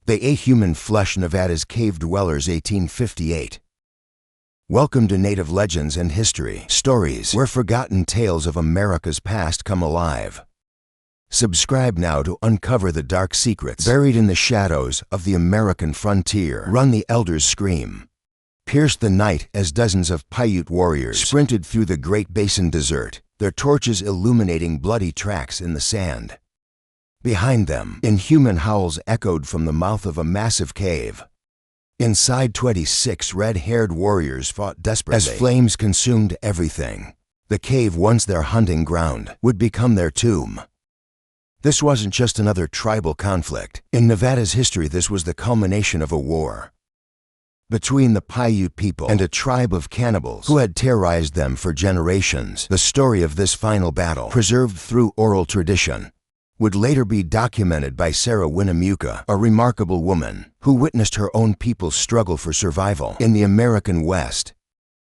They ate human flesh. Nevada's Cave Dwellers, 1858. Welcome to Native Legends and History Stories, where forgotten tales of America's past come alive. Subscribe now to uncover the dark secrets buried in the shadows of the American frontier. Run the elders scream. Pierce the night as dozens of Paiute warriors sprinted through the Great Basin desert, their torches illuminating bloody tracks in the sand. Behind them, inhuman howls echoed from the mouth of a massive cave. Inside, 26 red-haired warriors fought desperately as flames consumed everything. The cave, once their hunting ground, would become their tomb. This wasn't just another tribal conflict. In Nevada's history, this was the culmination of a war between the Paiute people and a tribe of cannibals who had terrorized them for generations. The story of this final battle, preserved through oral tradition, would later be documented by Sarah Winnemucca, a remarkable woman who witnessed her own people's struggle for survival in the American West.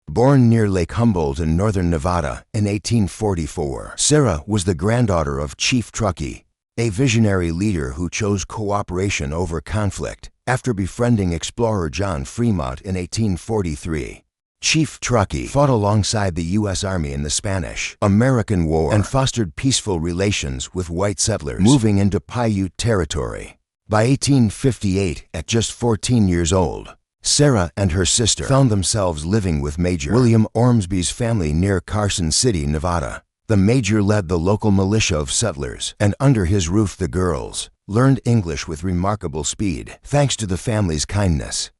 Born near Lake Humboldt in northern Nevada in 1844, Sarah was the granddaughter of Chief Truckee, a visionary leader who chose cooperation over conflict after befriending explorer John Fremont in 1843. Chief Truckee fought alongside the U.S. Army in the Spanish-American War and fostered peaceful relations with white settlers moving into Paiute territory. By 1858, at just 14 years old, Sarah and her sister found themselves living with Major William Ormsby's family near Carson City, Nevada. The Major led the local militia of settlers, and under his roof the girls learned English with remarkable speed, thanks to the family's kindness.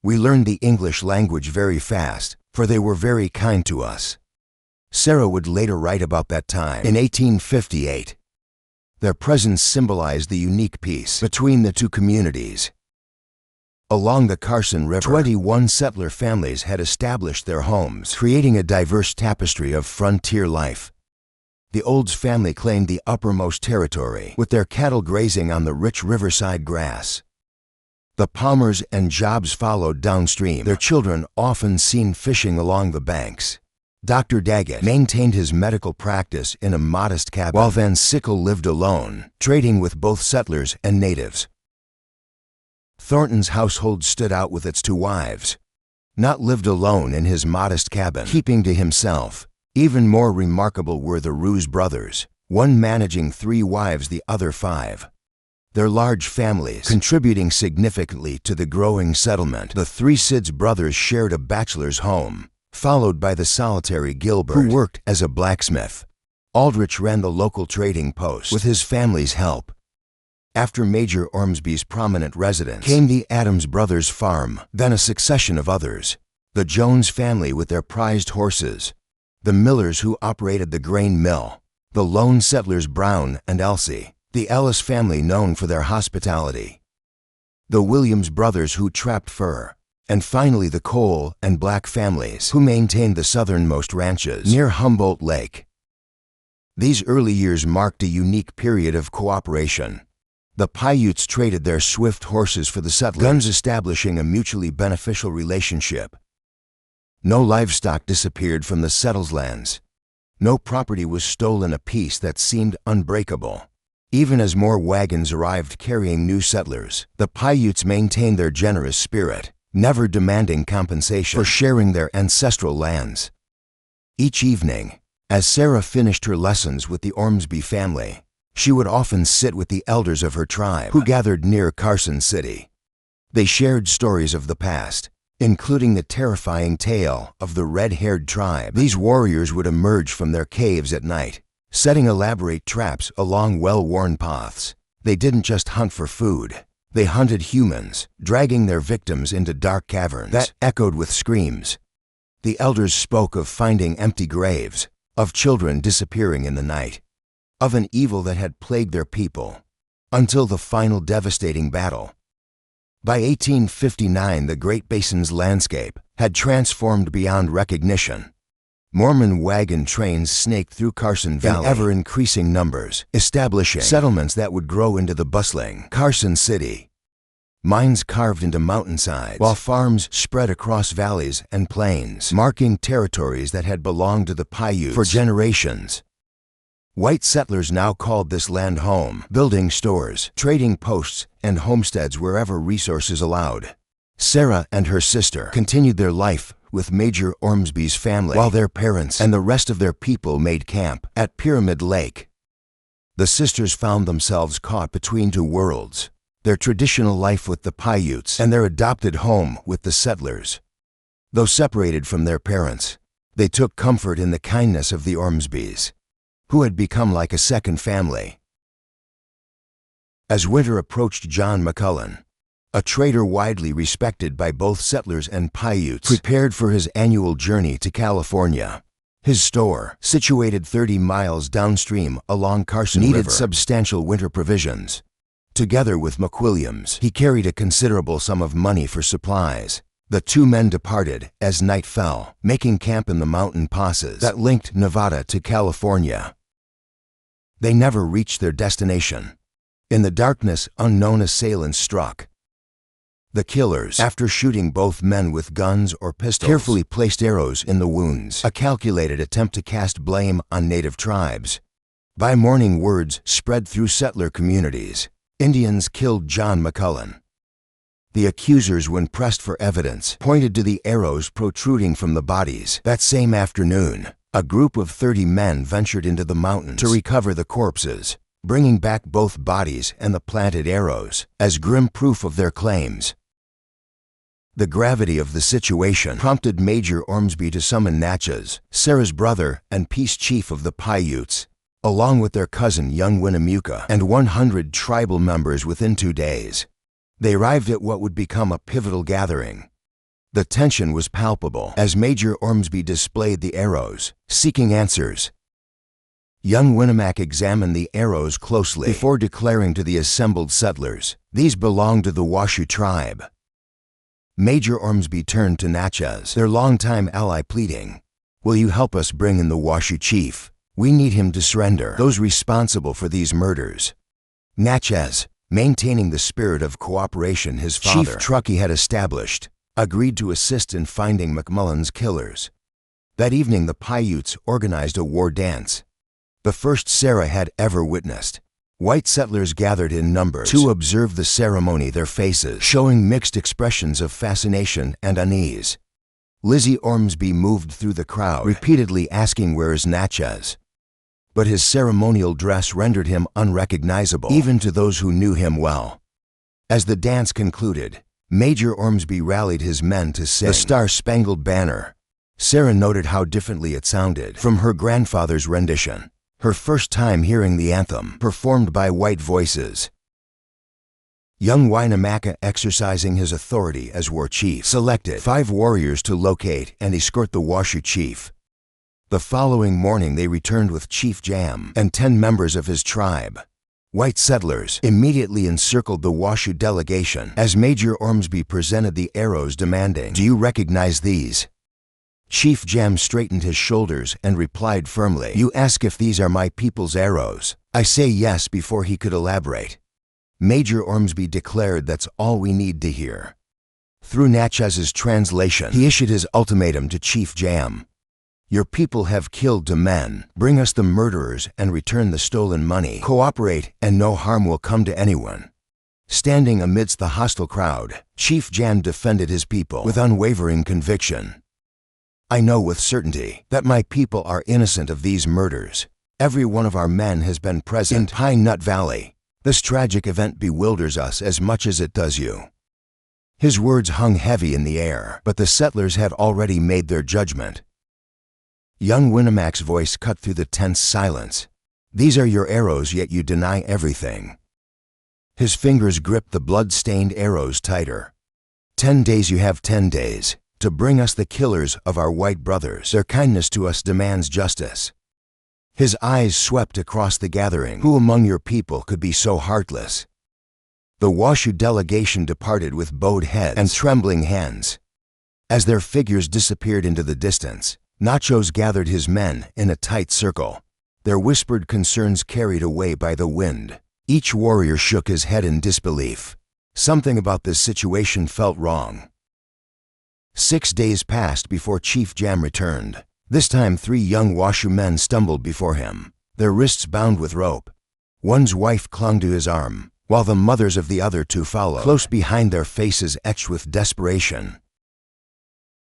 "We learned the English language very fast, for they were very kind to us," Sarah would later write about that time in 1858. Their presence symbolized the unique peace between the two communities. Along the Carson River, 21 settler families had established their homes, creating a diverse tapestry of frontier life. The Olds family claimed the uppermost territory, with their cattle grazing on the rich riverside grass. The Palmers and Jobs followed downstream, their children often seen fishing along the banks. Dr. Daggett maintained his medical practice in a modest cabin, while Van Sickle lived alone, trading with both settlers and natives. Thornton's household stood out with its 2 wives. Not lived alone in his modest cabin, keeping to himself. Even more remarkable were the Roos brothers, one managing 3 wives, the other 5. Their large families contributing significantly to the growing settlement. The 3 Sids brothers shared a bachelor's home, followed by the solitary Gilbert, who worked as a blacksmith. Aldrich ran the local trading post with his family's help. After Major Ormsby's prominent residence came the Adams brothers' farm, then a succession of others. The Jones family with their prized horses, the Millers who operated the grain mill, the lone settlers Brown and Elsie, the Ellis family known for their hospitality, the Williams brothers who trapped fur, and finally the Cole and Black families who maintained the southernmost ranches near Humboldt Lake. These early years marked a unique period of cooperation. The Paiutes traded their swift horses for the settlers, guns establishing a mutually beneficial relationship. No livestock disappeared from the settlers' lands. No property was stolen, a peace that seemed unbreakable. Even as more wagons arrived carrying new settlers, the Paiutes maintained their generous spirit, never demanding compensation for sharing their ancestral lands. Each evening, as Sarah finished her lessons with the Ormsby family, she would often sit with the elders of her tribe, who gathered near Carson City. They shared stories of the past, including the terrifying tale of the red-haired tribe. These warriors would emerge from their caves at night, setting elaborate traps along well-worn paths. They didn't just hunt for food. They hunted humans, dragging their victims into dark caverns that echoed with screams. The elders spoke of finding empty graves, of children disappearing in the night, of an evil that had plagued their people, until the final devastating battle. By 1859, the Great Basin's landscape had transformed beyond recognition. Mormon wagon trains snaked through Carson Valley in ever-increasing numbers, establishing settlements that would grow into the bustling Carson City. Mines carved into mountainsides, while farms spread across valleys and plains, marking territories that had belonged to the Paiutes for generations. White settlers now called this land home, building stores, trading posts, and homesteads wherever resources allowed. Sarah and her sister continued their life with Major Ormsby's family, while their parents and the rest of their people made camp at Pyramid Lake. The sisters found themselves caught between two worlds, their traditional life with the Paiutes and their adopted home with the settlers. Though separated from their parents, they took comfort in the kindness of the Ormsbys, who had become like a second family. As winter approached, John McCullen, a trader widely respected by both settlers and Paiutes, prepared for his annual journey to California. His store, situated 30 miles downstream along Carson River, needed substantial winter provisions. Together with McWilliams, he carried a considerable sum of money for supplies. The two men departed as night fell, making camp in the mountain passes that linked Nevada to California. They never reached their destination. In the darkness, unknown assailants struck. The killers, after shooting both men with guns or pistols, carefully placed arrows in the wounds, a calculated attempt to cast blame on native tribes. By morning, words spread through settler communities. Indians killed John McCullen. The accusers, when pressed for evidence, pointed to the arrows protruding from the bodies. That same afternoon, a group of 30 men ventured into the mountains to recover the corpses, bringing back both bodies and the planted arrows as grim proof of their claims. The gravity of the situation prompted Major Ormsby to summon Natchez, Sarah's brother and peace chief of the Paiutes, along with their cousin young Winnemucca and 100 tribal members within 2 days. They arrived at what would become a pivotal gathering. The tension was palpable as Major Ormsby displayed the arrows, seeking answers. Young Winnemucca examined the arrows closely before declaring to the assembled settlers, "These belong to the Washoe tribe." Major Ormsby turned to Natchez, their longtime ally, pleading, "Will you help us bring in the Washoe chief? We need him to surrender those responsible for these murders." Natchez, maintaining the spirit of cooperation his father, Chief Truckee, had established, agreed to assist in finding McMullen's killers. That evening, the Paiutes organized a war dance, the first Sarah had ever witnessed. White settlers gathered in numbers to observe the ceremony, their faces showing mixed expressions of fascination and unease. Lizzie Ormsby moved through the crowd, repeatedly asking, "Where is Natchez?" But his ceremonial dress rendered him unrecognizable, even to those who knew him well. As the dance concluded, Major Ormsby rallied his men to sing the Star-Spangled Banner. Sarah noted how differently it sounded from her grandfather's rendition, her first time hearing the anthem performed by white voices. Young Winnemucca, exercising his authority as war chief, selected 5 warriors to locate and escort the Washoe chief. The following morning, they returned with Chief Jam and 10 members of his tribe. White settlers immediately encircled the Washoe delegation as Major Ormsby presented the arrows, demanding, "Do you recognize these?" Chief Jam straightened his shoulders and replied firmly, "You ask if these are my people's arrows. I say yes," before he could elaborate. Major Ormsby declared, "That's all we need to hear." Through Natchez's translation, he issued his ultimatum to Chief Jam. "Your people have killed 2 men. Bring us the murderers and return the stolen money. Cooperate and no harm will come to anyone." Standing amidst the hostile crowd, Chief Jam defended his people with unwavering conviction. "I know with certainty that my people are innocent of these murders. Every one of our men has been present in Pine Nut Valley. This tragic event bewilders us as much as it does you." His words hung heavy in the air, but the settlers had already made their judgment. Young Winnemucca's voice cut through the tense silence. "These are your arrows, yet you deny everything." His fingers gripped the blood-stained arrows tighter. 10 days, you have 10 days. To bring us the killers of our white brothers. Their kindness to us demands justice." His eyes swept across the gathering. "Who among your people could be so heartless?" The Washoe delegation departed with bowed heads and trembling hands. As their figures disappeared into the distance, Natchez gathered his men in a tight circle, their whispered concerns carried away by the wind. Each warrior shook his head in disbelief. Something about this situation felt wrong. 6 days passed before Chief Jam returned. This time 3 young Washoe men stumbled before him. their wrists bound with rope. One's wife clung to his arm, while the mothers of the other two followed, close behind, their faces etched with desperation.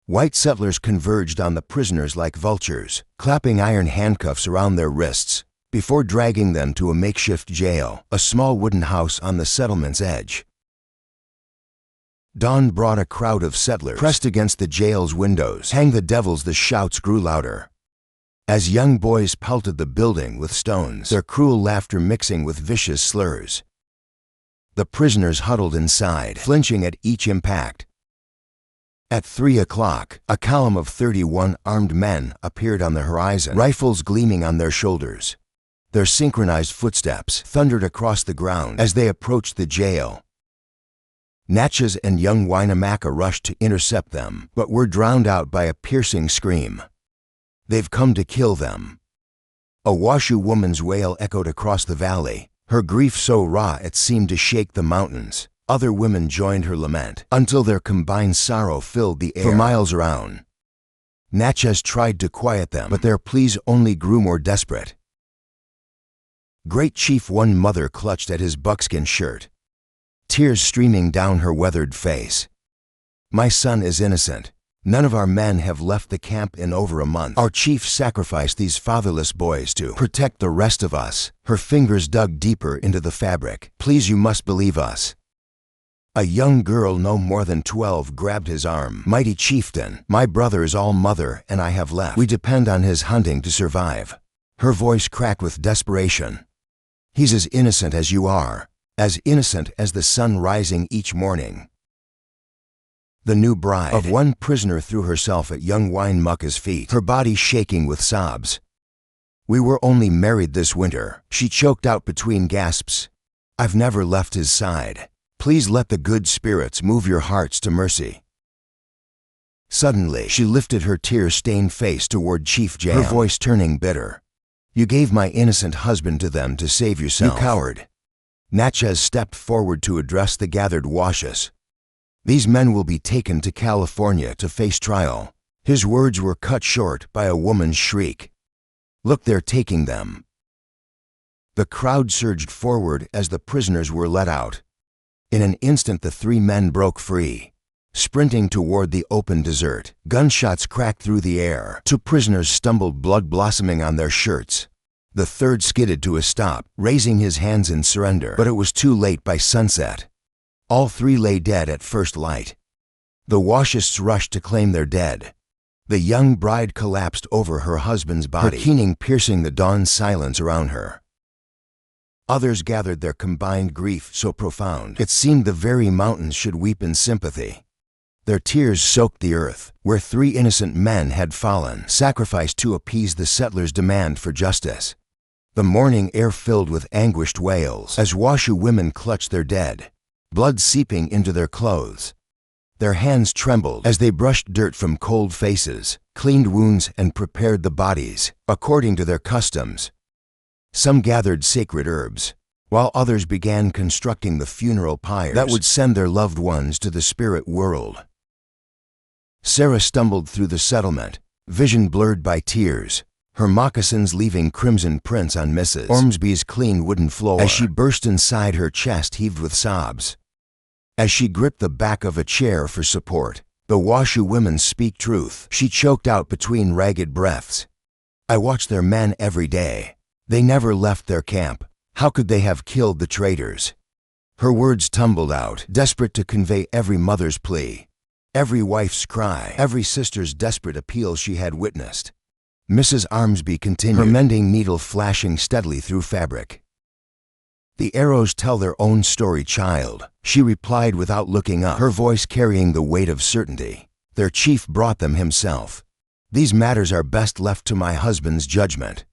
White settlers converged on the prisoners like vultures, clapping iron handcuffs around their wrists, before dragging them to a makeshift jail, a small wooden house on the settlement's edge. Dawn brought a crowd of settlers pressed against the jail's windows. "Hang the devils!" The shouts grew louder, as young boys pelted the building with stones, their cruel laughter mixing with vicious slurs. The prisoners huddled inside, flinching at each impact. At 3 o'clock, a column of 31 armed men appeared on the horizon, rifles gleaming on their shoulders. Their synchronized footsteps thundered across the ground as they approached the jail. Natchez and young Winnemucca rushed to intercept them, but were drowned out by a piercing scream. "They've come to kill them." A Washoe woman's wail echoed across the valley, her grief so raw it seemed to shake the mountains. Other women joined her lament, until their combined sorrow filled the air for miles around. Natchez tried to quiet them, but their pleas only grew more desperate. Great Chief, one mother clutched at his buckskin shirt, tears streaming down her weathered face. "My son is innocent. None of our men have left the camp in over a month. Our chief sacrificed these fatherless boys to protect the rest of us." Her fingers dug deeper into the fabric. "Please, you must believe us." A young girl no more than 12 grabbed his arm. "Mighty chieftain, my brother is all mother and I have left. We depend on his hunting to survive." Her voice cracked with desperation. "He's as innocent as you are, as innocent as the sun rising each morning." The new bride of one prisoner threw herself at young Winnemucca's feet, her body shaking with sobs. "We were only married this winter," she choked out between gasps. "I've never left his side. Please let the good spirits move your hearts to mercy." Suddenly, she lifted her tear-stained face toward Chief Jam, her voice turning bitter. "You gave my innocent husband to them to save yourself. You coward." Natchez stepped forward to address the gathered Washoes. "These men will be taken to California to face trial." His words were cut short by a woman's shriek. "Look, they're taking them." The crowd surged forward as the prisoners were let out. In an instant, the 3 men broke free, sprinting toward the open desert. Gunshots cracked through the air. 2 prisoners stumbled, blood blossoming on their shirts. The third skidded to a stop, raising his hands in surrender, but it was too late by sunset. All 3 lay dead at first light. The Washists rushed to claim their dead. The young bride collapsed over her husband's body, her keening piercing the dawn silence around her. Others gathered, their combined grief so profound it seemed the very mountains should weep in sympathy. Their tears soaked the earth, where 3 innocent men had fallen, sacrificed to appease the settlers' demand for justice. The morning air filled with anguished wails as Washoe women clutched their dead, blood seeping into their clothes. Their hands trembled as they brushed dirt from cold faces, cleaned wounds, and prepared the bodies according to their customs. Some gathered sacred herbs, while others began constructing the funeral pyres that would send their loved ones to the spirit world. Sarah stumbled through the settlement, vision blurred by tears, her moccasins leaving crimson prints on Mrs. Ormsby's clean wooden floor. As she burst inside, her chest heaved with sobs. As she gripped the back of a chair for support, the Washoe women speak truth, she choked out between ragged breaths. "I watched their men every day. They never left their camp. How could they have killed the traitors?" Her words tumbled out, desperate to convey every mother's plea, every wife's cry, every sister's desperate appeal she had witnessed. Mrs. Ormsby continued, her mending needle flashing steadily through fabric. "The arrows tell their own story, child," she replied without looking up, her voice carrying the weight of certainty. "Their chief brought them himself. These matters are best left to my husband's judgment."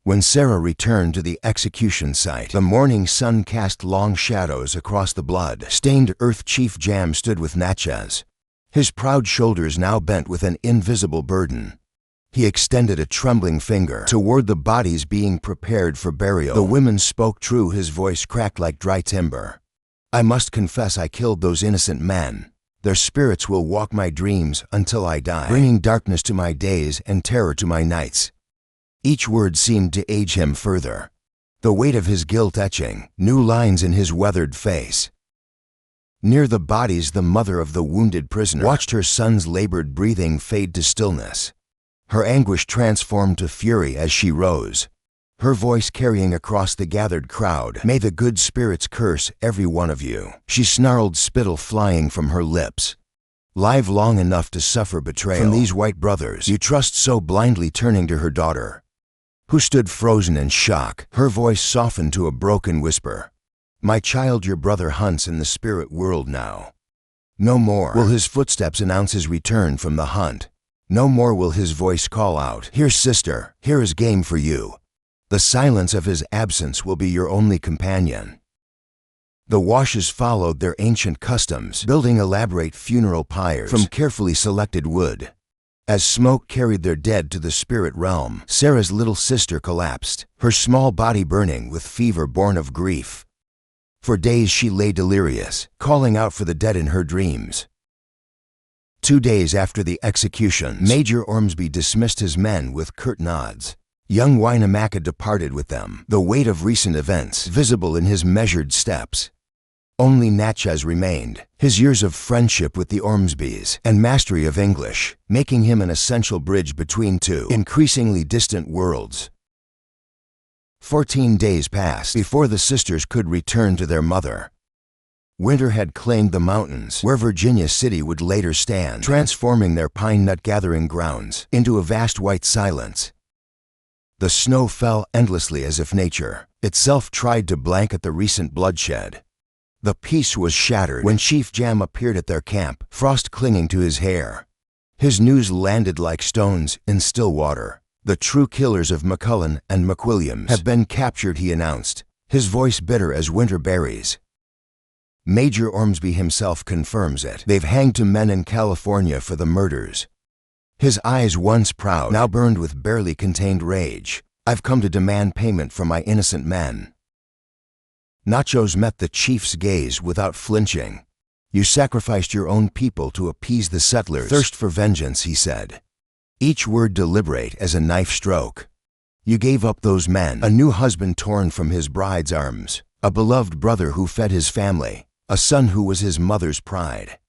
When Sarah returned to the execution site, the morning sun cast long shadows across the blood-stained earth. Chief Jam stood with Natchez, his proud shoulders now bent with an invisible burden. He extended a trembling finger toward the bodies being prepared for burial. The women spoke true, his voice cracked like dry timber. "I must confess I killed those innocent men. Their spirits will walk my dreams until I die, bringing darkness to my days and terror to my nights." Each word seemed to age him further, the weight of his guilt etching new lines in his weathered face. Near the bodies, the mother of the wounded prisoner watched her son's labored breathing fade to stillness. Her anguish transformed to fury as she rose, her voice carrying across the gathered crowd. "May the good spirits curse every one of you." She snarled, spittle flying from her lips. "Live long enough to suffer betrayal from these white brothers you trust so blindly." Turning to her daughter, who stood frozen in shock, her voice softened to a broken whisper. "My child, your brother hunts in the spirit world now. No more will his footsteps announce his return from the hunt. No more will his voice call out, 'Here, sister, here is game for you.' The silence of his absence will be your only companion." The Washes followed their ancient customs, building elaborate funeral pyres from carefully selected wood. As smoke carried their dead to the spirit realm, Sarah's little sister collapsed, her small body burning with fever born of grief. For days she lay delirious, calling out for the dead in her dreams. 2 days after the executions, Major Ormsby dismissed his men with curt nods. Young Winnemucca departed with them, the weight of recent events visible in his measured steps. Only Natchez remained, his years of friendship with the Ormsbys and mastery of English, making him an essential bridge between two increasingly distant worlds. 14 days passed before the sisters could return to their mother. Winter had claimed the mountains where Virginia City would later stand, transforming their pine nut gathering grounds into a vast white silence. The snow fell endlessly as if nature itself tried to blanket the recent bloodshed. The peace was shattered when Chief Jam appeared at their camp, frost clinging to his hair. His news landed like stones in still water. "The true killers of McCullen and McWilliams have been captured," he announced, his voice bitter as winter berries. Major Ormsby himself confirms it. "They've hanged 2 men in California for the murders." His eyes, once proud, now burned with barely contained rage. "I've come to demand payment for my innocent men." Nachos met the chief's gaze without flinching. "You sacrificed your own people to appease the settlers' thirst for vengeance," he said, each word deliberate as a knife stroke. "You gave up those men, a new husband torn from his bride's arms, a beloved brother who fed his family, a son who was his mother's pride.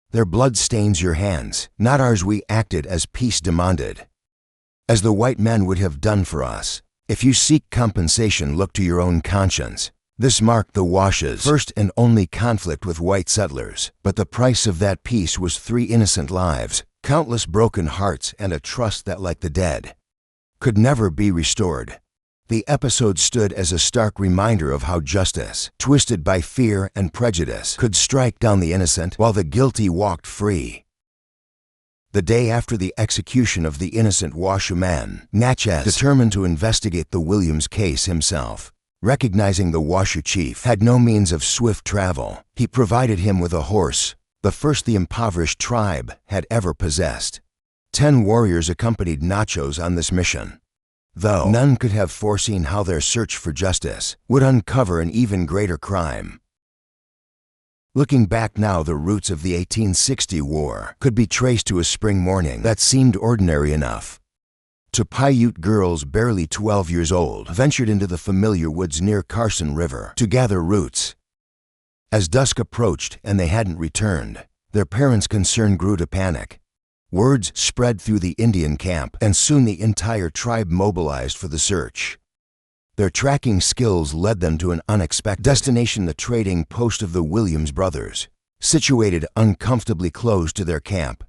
Their blood stains your hands, not ours. We acted as peace demanded, as the white men would have done for us. If you seek compensation, look to your own conscience." This marked the Washes' first and only conflict with white settlers, but the price of that peace was 3 innocent lives, countless broken hearts, and a trust that, like the dead, could never be restored. The episode stood as a stark reminder of how justice, twisted by fear and prejudice, could strike down the innocent while the guilty walked free. The day after the execution of the innocent Washoeman, Natchez determined to investigate the Williams case himself. Recognizing the Washoe chief had no means of swift travel, he provided him with a horse, the first the impoverished tribe had ever possessed. 10 warriors accompanied Nachos on this mission, though none could have foreseen how their search for justice would uncover an even greater crime. Looking back now, the roots of the 1860 war could be traced to a spring morning that seemed ordinary enough. 2 Paiute girls, barely 12 years old, ventured into the familiar woods near Carson River to gather roots. As dusk approached and they hadn't returned, their parents' concern grew to panic. Words spread through the Indian camp, and soon the entire tribe mobilized for the search. Their tracking skills led them to an unexpected destination, the trading post of the Williams brothers, situated uncomfortably close to their camp.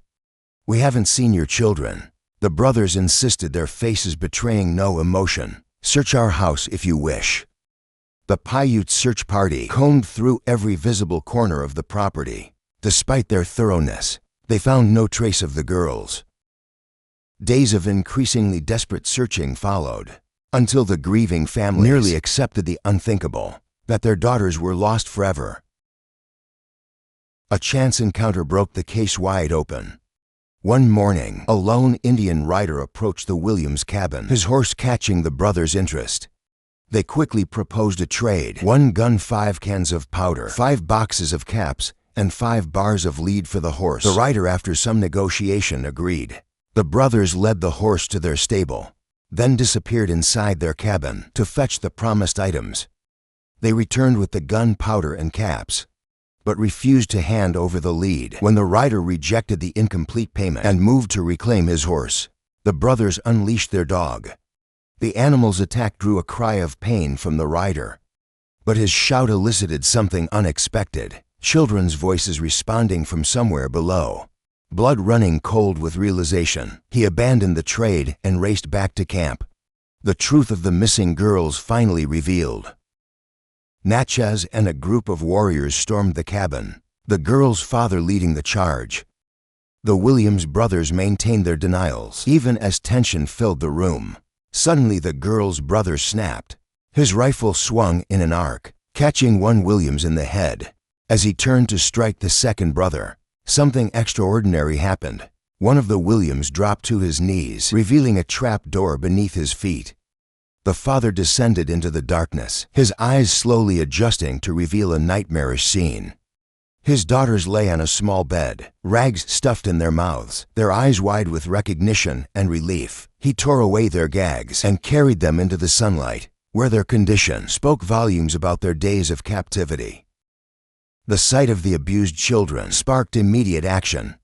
"We haven't seen your children," the brothers insisted, their faces betraying no emotion. "Search our house if you wish." The Paiute search party combed through every visible corner of the property. Despite their thoroughness, they found no trace of the girls. Days of increasingly desperate searching followed, until the grieving families nearly accepted the unthinkable, that their daughters were lost forever. A chance encounter broke the case wide open. One morning, a lone Indian rider approached the Williams cabin, his horse catching the brothers' interest. They quickly proposed a trade: 1 gun, 5 cans of powder, 5 boxes of caps, and 5 bars of lead for the horse. The rider, after some negotiation, agreed. The brothers led the horse to their stable, then disappeared inside their cabin to fetch the promised items. They returned with the gunpowder and caps, but refused to hand over the lead. When the rider rejected the incomplete payment and moved to reclaim his horse, the brothers unleashed their dog. The animal's attack drew a cry of pain from the rider, but his shout elicited something unexpected, children's voices responding from somewhere below. Blood running cold with realization, he abandoned the trade and raced back to camp. The truth of the missing girls finally revealed. Natchez and a group of warriors stormed the cabin, the girls' father leading the charge. The Williams brothers maintained their denials, even as tension filled the room. Suddenly the girl's brother snapped. His rifle swung in an arc, catching one Williams in the head. As he turned to strike the second brother, something extraordinary happened. One of the Williams dropped to his knees, revealing a trap door beneath his feet. The father descended into the darkness, his eyes slowly adjusting to reveal a nightmarish scene. His daughters lay on a small bed, rags stuffed in their mouths, their eyes wide with recognition and relief. He tore away their gags and carried them into the sunlight, where their condition spoke volumes about their days of captivity. The sight of the abused children sparked immediate action.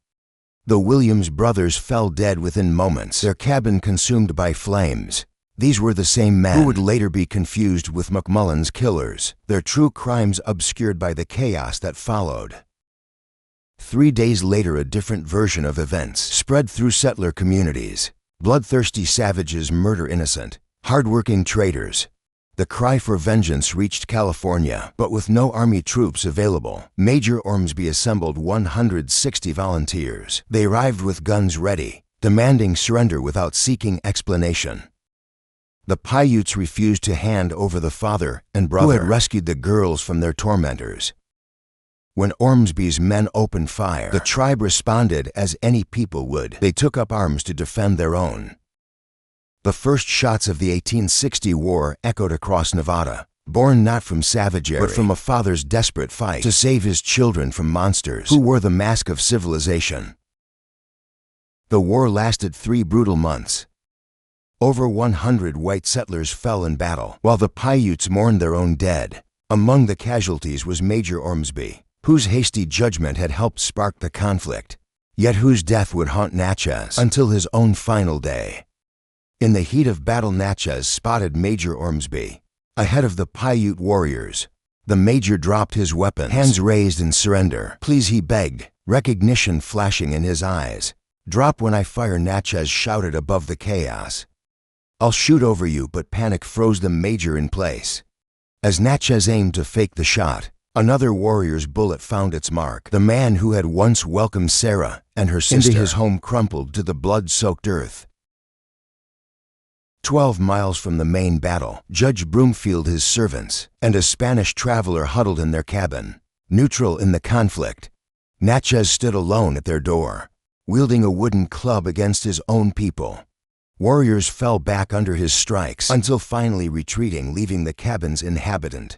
The Williams brothers fell dead within moments, their cabin consumed by flames. These were the same men who would later be confused with McMullen's killers, their true crimes obscured by the chaos that followed. 3 days later, a different version of events spread through settler communities. Bloodthirsty savages murder innocent, hardworking traders. The cry for vengeance reached California, but with no army troops available, Major Ormsby assembled 160 volunteers. They arrived with guns ready, demanding surrender without seeking explanation. The Paiutes refused to hand over the father and brother who had rescued the girls from their tormentors. When Ormsby's men opened fire, the tribe responded as any people would. They took up arms to defend their own. The first shots of the 1860 war echoed across Nevada, born not from savagery, but from a father's desperate fight to save his children from monsters who wore the mask of civilization. The war lasted 3 brutal months. Over 100 white settlers fell in battle, while the Paiutes mourned their own dead. Among the casualties was Major Ormsby, whose hasty judgment had helped spark the conflict, yet whose death would haunt Natchez until his own final day. In the heat of battle, Natchez spotted Major Ormsby ahead of the Paiute warriors. The major dropped his weapon, hands raised in surrender. "Please," he begged, recognition flashing in his eyes. "Drop when I fire," Natchez shouted above the chaos. "I'll shoot over you," but panic froze the major in place. As Natchez aimed to fake the shot, another warrior's bullet found its mark. The man who had once welcomed Sarah and her sister into his home crumpled to the blood-soaked earth. 12 miles from the main battle, Judge Broomfield, his servants, and a Spanish traveler huddled in their cabin, neutral in the conflict. Natchez stood alone at their door, wielding a wooden club against his own people. Warriors fell back under his strikes until finally retreating, leaving the cabin's inhabitant